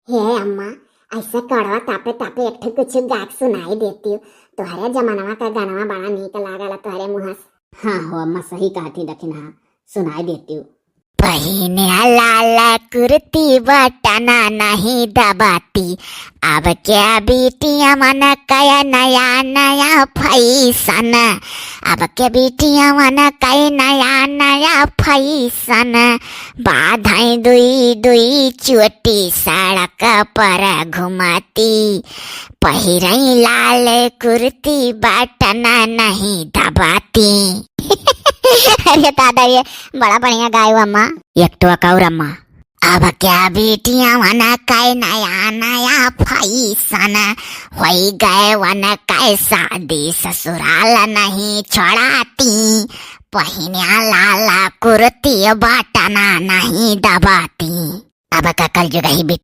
हे अम्मा, ऐसा कड़वा तापे तापे एक ठो कुछ गाक सुनाई देती हूँ। तुम्हारे जमाना का गाना बड़ा नीक लागला तुम्हारे मुँह से। हाँ हो अम्मा, सही कहती दखिन। हाँ, सुनाई देती हूँ। पहिने लाल कुर्ती बटना नहीं दबाती, अब क्या बेटियां मन कया नया नया फैशन, अब क्या बेटियां मन कया नया नया फैशन, बाधाई दुई दुई चोटी सड़क पर घुमाती, पहिरई लाल कुर्ती बटना नहीं दबाती। अरे दादा, ये बड़ा बढ़िया गायो अम्मा। एक तो और अम्मा, अब क्या बेटियां वन कई नया नया फैशन, हो गए वन कई शादी ससुराल नहीं छोड़ाती, पहिनिया लाला कुर्ती बटना नहीं दबाती। अब का कल जुगाही